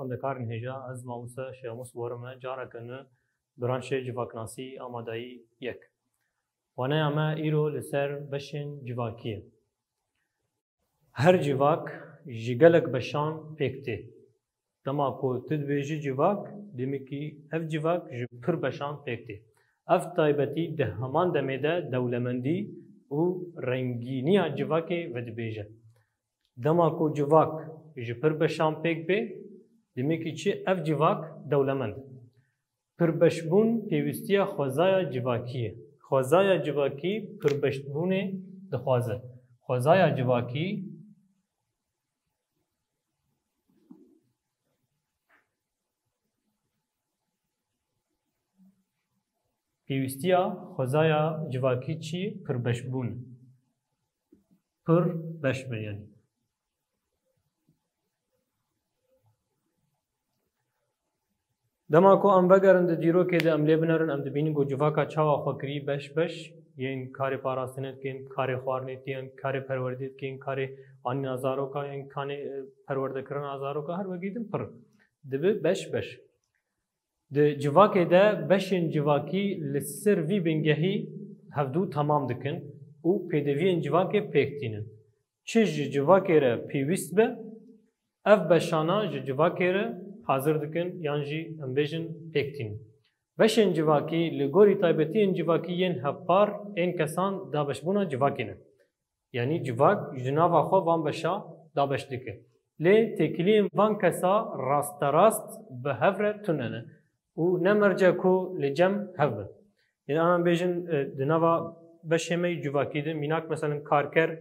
خوندکارن هجا از ماموسا شیاموس ورمه جارا کنه برانش جواکناسی آمادایی یک. وانه اما ایرو لسر بشین جواکیه. هر جواک جگلک بشان پکته. دما کو تدبیجی جواک دمیکی اف جواک جپر بشان پکته. اف تایبتی ده همان دمیده دولمندی و رنگینی جواکی ودبیجه. دما کو جواک جپر بشان پک به دمیکی چی اف جواک دولمند. پربشبون پیوستیا خوازای جواکیه. خوازای جواکی پربشبون دخوازه. خوازای جواکی پیوستیا خوازای جواکی چی پربشبون. پربشبون یعنی. دما کو ام بگرند دیرو که ده ام لیبنرن ام دبینی گو جواکا چاوا خوکری بش یین کار پاراستنت کین کار خوارنیت کین کار پروردیت کین کار آن نظارو کا این کان پرورده کردن نظارو کا هر وگیدن پر دبی بش ده جواکه ده بشین جواکی لسر وی بنگهی هفدو تمام دکن او پیدوین جواکه پیکتینن چه جواکه را پیوست به اف بشانا جواکه را hazır dikin yanjı ambejin pektin. Beşin civaki ligori taybetin civaki yen hepar en kesan dabeşbuna civakine. Yani civak junava xo van beşa dabeş dikin. Le tekilin van kesa rast behevre tunene. U nemerce ku lecem hevbe. Yani ambejin dinava beşemey civakide minak mesela karker,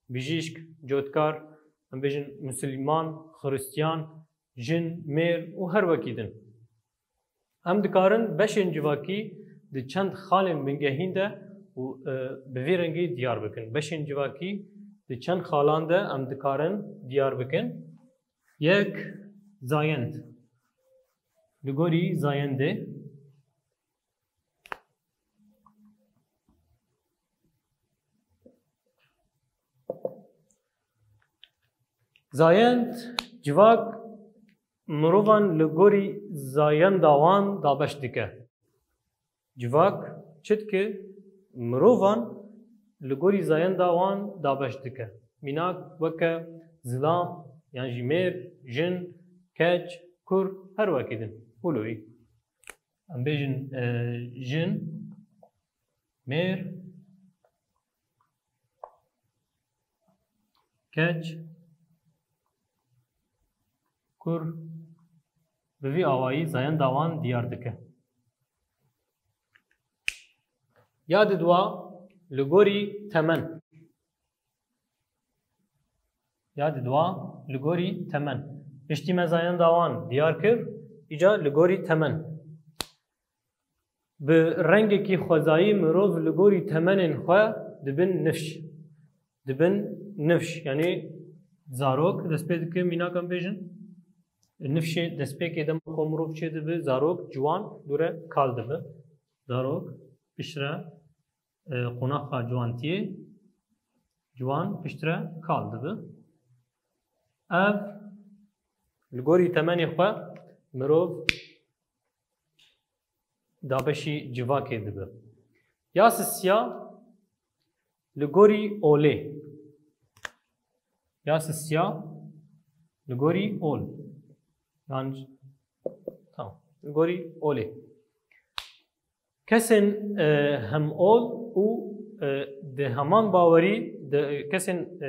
bijişk, jotkar, ambejin Müslüman, Hristiyan jin, mer و هر وکیدن. ام دکارن بشین جواکی د چند خالن بنگهین ده و به ویرنگی دیار بکن. بشین جواکی د چند خالان ده ام دکارن دیار بکن. یک زایند. لگوری زاینده. زایند جواک مروان لگوری زاین داوان دابش دیکه. جواک چت که مروان لگوری زاین داوان دابش دیکه. میناک وکه زلام یعنی جمیر، جن، کج، کور هر وکیدن. بولوی. ام بیجن جن، میر، کج، کور به وی آوایی زاین داوان دیار دکه. یاد دوا لگوری تمن. یاد دوا لگوری تمن. اشتیم زاین داوان دیار کر ایجا لگوری تمن. به رنگ کی خوزایی مروز لگوری تمنن خواه دبن نفش. دبن نفش یعنی زاروک دست پید که مینا کم بیجن. نفشه دست پی که دم کومروف چه دبه زاروک جوان دوره کال دبه زاروک پشتره قناخا جوانتیه جوان پشتره کال دبه اف لگوری تمنی خواه مروف دابشی جواکه دبه یاس سیا لگوری اوله یاس سیا لگوری اول yani tamam. Gori oli. Kesin hem ol u de haman baveri de kesin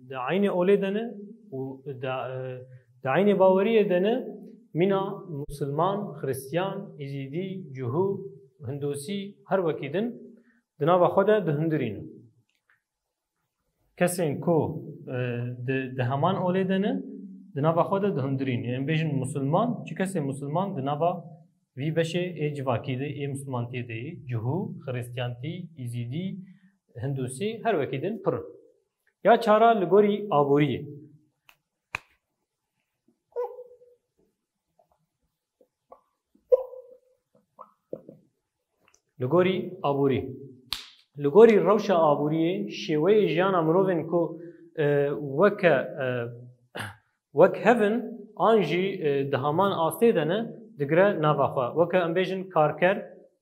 de aynı oli dene u de aynı baveri dene mina Müslüman, Hristiyan, İzidi, Cuhu, Hindusi her vakidin dınava xoda de hindurine. Kesin ko de haman oli dene دنابا خود دهندرین یعنی بیشتر مسلمان چی کسی مسلمان دنابا وی بشه ایجواکی ده ای مسلمانتی ده جهو خریستیانتی ایزیدی هندوسی هر وکیدن پر یا چارا لگوری آبوریه لگوری آبوری لگوری روش آبوریه شیوه جیان امروزن کو وک هفن آنجی دهمان آسته دنه دگره نواخوا وکه ام بیجن کارکر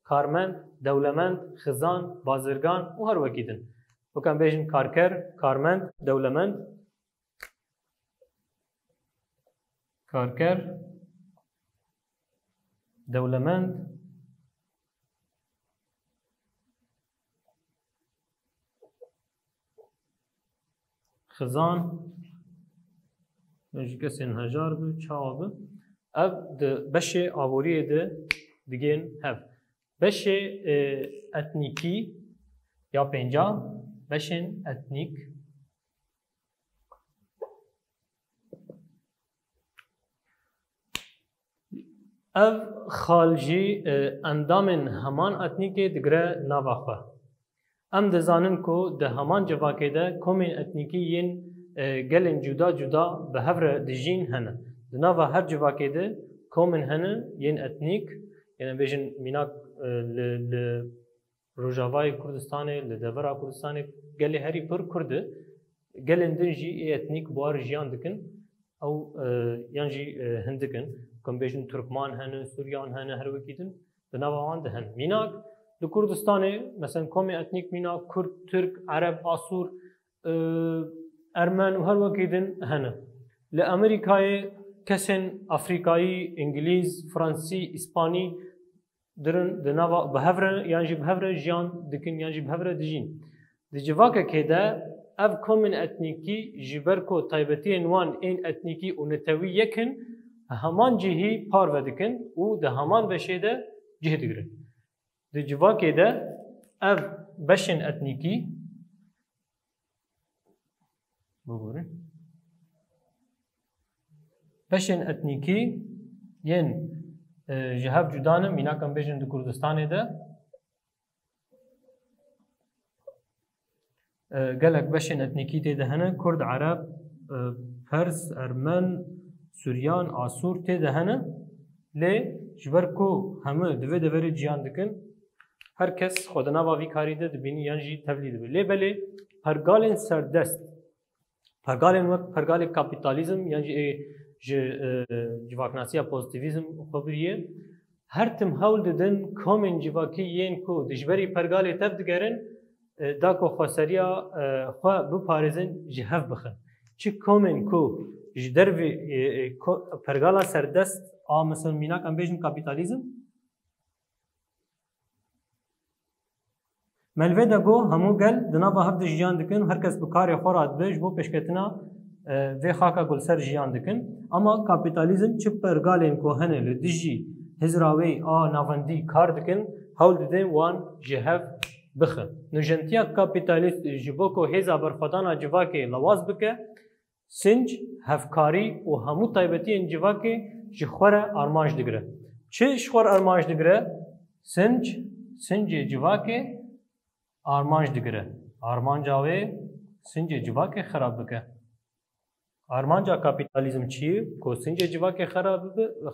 کارمند دولمند خزان بازرگان و هر وکیدن وکه ام بیجن کارکر کارمند دولمند کارکر دولمند خزان مجی کسی هزار بی چهار بی اف ده بشه آوریه ده دیگه هف بشه اتنیکی یا پنجا بشن اتنیک اف خالجی اندامن همان اتنیکی دیگره نواخه ام دزانن کو ده همان جواکه ده کومین اتنیکی ین gelin cuda cuda bi hevre dijîn hene. Di nava her civakê de komên hene yên etnîk yên bêjin mînak li Rojavayê Kurdistanê li devera Kurdistanê gelê herî pir Kurd e gelên din jî ê etnîk buhar jiyan dikin ew yan jî hin dikin kum bêjin Türkman hene Suryan hene her wekî din di nava wan de hene. Mînak li Kurdistanê mesela komê etnîk mînak Kurd, Türk, Ereb, Asûr Ermen û her wekî din hene. Li Amerîkayê kesên Afrikayî, İngilîz, Fransî, İspanî dirin di nava bi hevre yan jî bi hevre jiyan dikin yan jî bi hevre dijîn. Di civakekê de ev komên etnîkî ji ber ku taybetiyên wan ên etnîkî û netewî yekin heman cihî parve dikin û di heman beşê de cih digirin. Di civakê de ev beşên etnîkî بگوره بشین اتنیکی ین جهاب جدانه میناکم بیجن دو کردستانه ده گلک بشین اتنیکی ته دهنه کرد عرب پرس ارمن سوریان آسور ته دهنه لی جبر کو همه دوی دوی جیان دکن هر کس خودنا و وی کاری ده دبینی یانجی تولید بی لی بلی پرگالین سردست پرگالین وقت پرگال کاپیتالیزم یعنی جواکناسی پوزیتیویزم خبریه هر تم حول دادن کامن جواکی ین کو دشبری پرگالی تب دگرن دا کو خسریا خوا بپارزن جهف بخن چی کامن کو جدر و پرگالا سردست مثلا میناک ام بیجن کاپیتالیزم ملوه دا گو همو گل دنابا هفت جیان دکن هر کس بکاری خورات بیش بو پشکتنا وی خاکا گل سر جیان دکن اما کاپیتالیزم چه پرگالین کو هنه لدیجی هزراوی نافندی کار دکن هول ددن وان جهف بخن نجنتیا کاپیتالیست جبو کو هزا برخودانا جواکی لواز بکه سنج هفکاری و همو تایبتی این جواکی جخوره ارمانج دگره چه شخور ارمانج دگره سنج جواکی آرمانج دگره آرمانجاوی سنج جواک خراب بکه آرمانجا کاپیتالیزم چیه کو سنج جواک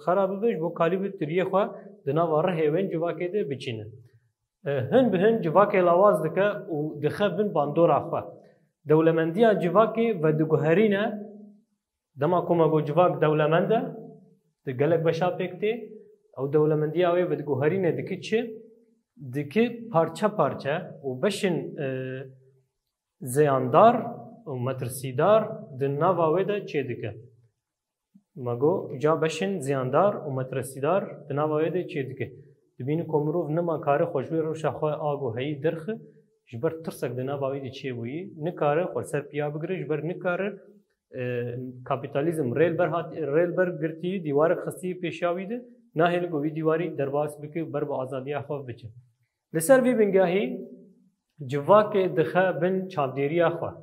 خراب بش بو کالیب تریه خو دنا وره هون جواک ده بچینه هن به هن جواک لاواز دکه او دخبن باندورا خو دولمندیا جواک و دگوهرینه دما کوما گو جواک دولمنده دگلک بشا پکته او دولمندیا و دگوهرینه دکی چه دکی parça parça و بشن زیاندار و مترسیدار دنوا وده چه دکه مگو جا بشن زیاندار و مترسیدار دنوا وده چه دکه دبین کومروف نما کار خوشبی رو شخواه آگو هی درخه جبر ترسک دنوا وده چه بویی نکاره خور سر پیا بگره جبر نکاره کاپیتالیزم ریل بر گرتی دیوار خستی پیشاویده ناهل گوی دیواری درباس بکه بر با آزادی خواه بچه لسر وی بنگاهی جواک دخه بن چاودیری خواه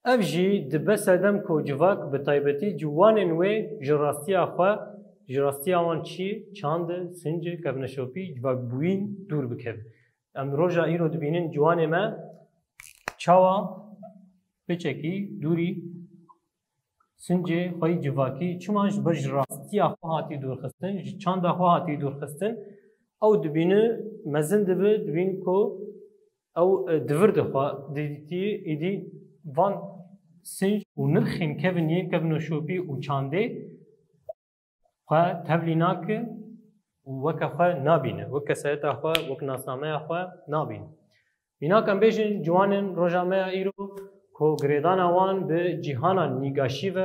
اف جی دبس ادم کو جواک بطایبتی جوان نوی جراستی خواه جراستی آوان چی چاند سنج کبنشوپی جواک بوین دور بکب ام روژا ایرو دبینین جوان ما چاوا بچکی دوری سنج خواهی جواکی چمانش بر جراستی خواه هاتی دور خستن چاند خواه هاتی دور خستن او دبینه مزن دبین کو او دور دخوا دیتی ایدی وان سنج و نرخین کبن یه کبن شوپی و چانده خو تبلی ناکه وک خو نابینه وک سایت خو وک ناسنامه خو نابینه مینا کم بیشن جوانن روزنامه ایرو کو گریدان وان به جهان نیگاشی و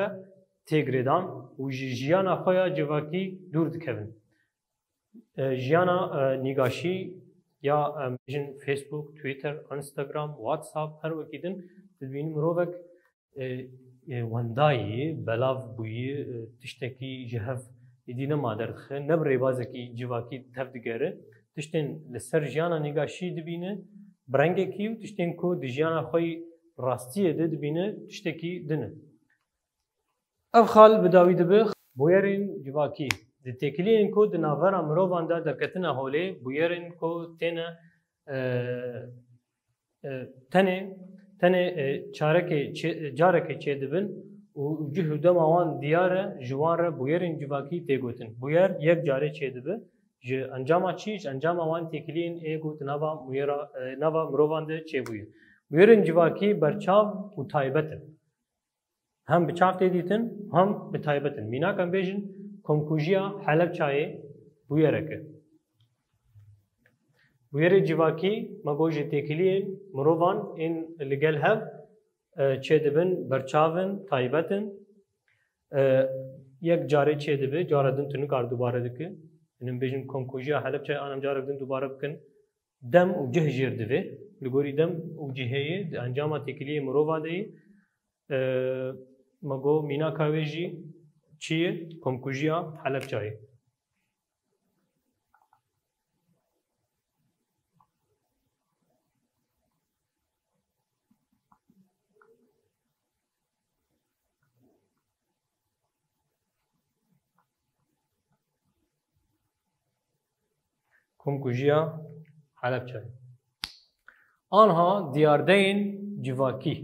تگریدان و جیان خو جواکی دور دکن جیانا نیگاشی یا بیشن فیسبوک توییتر اینستاگرام واتساپ هر وکیدن تبین مروک وندایی بلاف بوی تشتکی جهف دیدن مادر خه نبره بازکی جواکی تفدگره تشتن لسر جیانا نیگاشی دبینه برنگه کیو تشتن کو دیجیانا خوی راستیه دبینه تشتکی دنه اف خال بداوی دبه بویرین جواکی تکلین کو دناور امروان دا درکتنه هوله بویرین کو تنه چارکه جارکه چه دبن و جهود موان دیاره جواره بویرین جواکی تگوتن بویر یک جاره چه دبه ج انجام چیش انجام موان تکلین ایگوت نوا مروان ده چه بویر بویرین جواکی برچاو و تایبتن هم بچاو تدیتن هم بتایبتن مینا کم بیشن کنکوژیا حلب چایه بویرکه بویر جواکی مگوج تکلین مروان این لگل هب چه دبن برچاون تایبتن یک جاره چه دبه جاره دن تنو کار دوباره دکه اینم بیشن کنکوژیا حلب چای آنم جاره دن دوباره بکن دم و جه جیر دبه لگوری دم و جهیه انجام تکلی مروان دی مگو مینا کاویجی چیه کنکوژیا حلب چای کنکوژیا حلب چای آنها دیاردین جواکی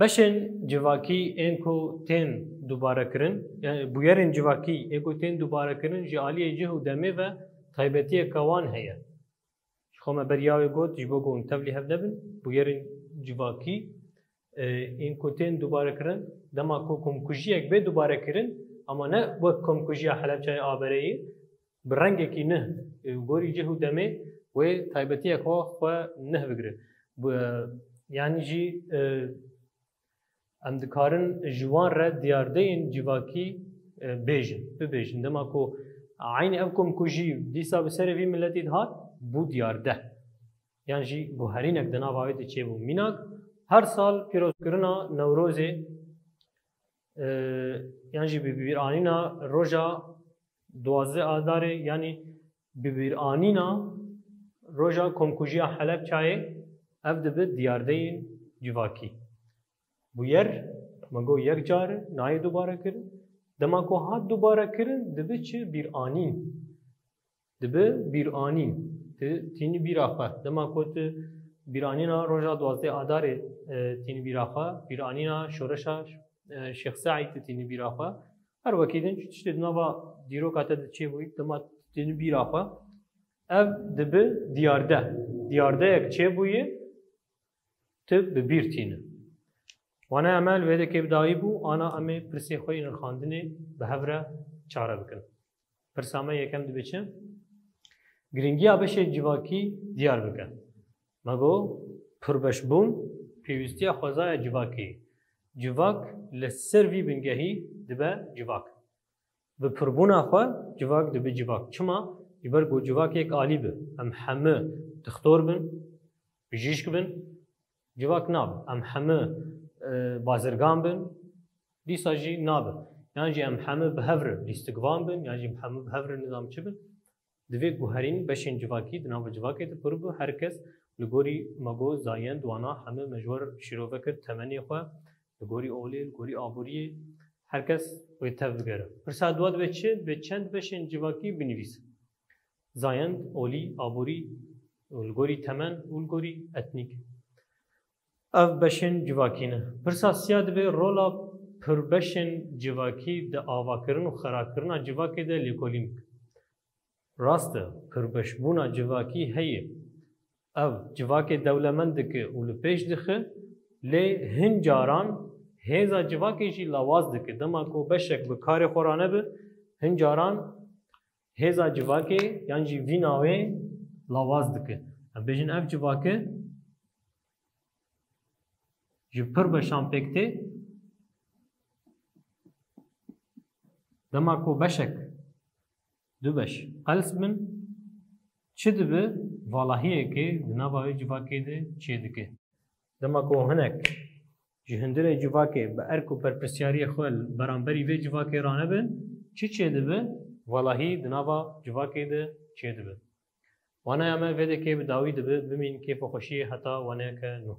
بشن جواکی انکو تین دوباره کرن یعنی بویرین جواکی انکو تین دوباره کرن جالیه جه و دمه و تایبتی کوان هیا خو ما بریاوی گوت جبو گون تبلی هف دبن بویرین جواکی این کوتین دوباره کرن دما کو کنکوژی یک به دوباره کرن اما نه وقت کنکوژی حلب چای آبرایی برنگه کی نه گوری جه و دمه و تایبتی کو خو نه بگره یعنی جی ام دکارن جوان را دیاردین جواکی بیجن دما کو عین اب کنکوژی دیسا بسر وی ملتی دهات بو دیارده یعنی جی بو هرینک دنا باید چه بو میناک هر سال پیروز کرنا نوروزه یعنی جی ببیر آنینا روژا دوازده آداره یعنی ببیر آنینا روژا کنکوژیا حلب چایه اف دبه دیارده جواکی بو یر مگو یک جار نای دوباره کرن دما کو هات دوباره کرن دبه چه بیر آنین تینی بیراخه دما کوت بیرانینا روزا دوازده آداره تینی بیراخه بیرانینا شورشا شیخ سعید تینی بیراخه هر وکیدن چشت دنوا دیرو کاته چه بوید دما تینی بیراخه ev dibe diyardeyek çêbûyê tu bi bîr tîne. Wana emel vêdekê bidayî bû ana em ê pirsê xwe yên xandinê bi hev re çare bikin. Pirsa me yekem dibe çi? Giringiya beşê civakî diyar bike. Me got pirbeşbûn pêwîstiya xwezaya civakê. Civak li ser vî bingehî dibe civak. Bi pirbûna xwe civak dibe civak. Çima? İber got civakek alî be. Em hemû dixtor bin, bijîşk bin, civak nabe. Em hemû bazirgan bin, dîsa jî nabe. Yani jî em hemû bi hev re lîstikvan bin, yani jî hemû bi hev re nizamçı bin. Divê guherîn beşên civakî di nava civakê de pir bû herkes li gorî me got zayend wana hemû mejwer şîrovekir temenê xwe li gorî olê, li gorî aboriyê herkes wê tev bigere. Pirsa duwa dibe çi? Bi çend beşên civakî binivîse. Zayend, olî, aborî, li gorî temen û li gorî etnîk. Ev beşên civakî ne. Pirsa siya dibe rola pirbeşên civakî di avakirin û xerakirina civakê de lêkolîn bike. rast e pırbeşbûna civakî heye ev civakê dewlemend dike û li pêş dixe lê hin caran hêza civakê jî lawaz dike dema ku beşek bi karê xwe re nebe hin caran hêza civakê yan jî vî navê lawaz dike em bêjin ev civake ji pirbeşan pêk tê dema ku beşek du beş qels bin çi dibe valahiyekê di nava wê civakê de çê dike dema ku hinek ji hindirê civakê bi erk û berpirsyariyê xwe li beramberî vê civakê re nebin çi çê dibe valahî di nava civakê de çê dibe wanaya me vê de kê bi dawî dibe bimîn kêfa xweşiyê heta waneyeke nû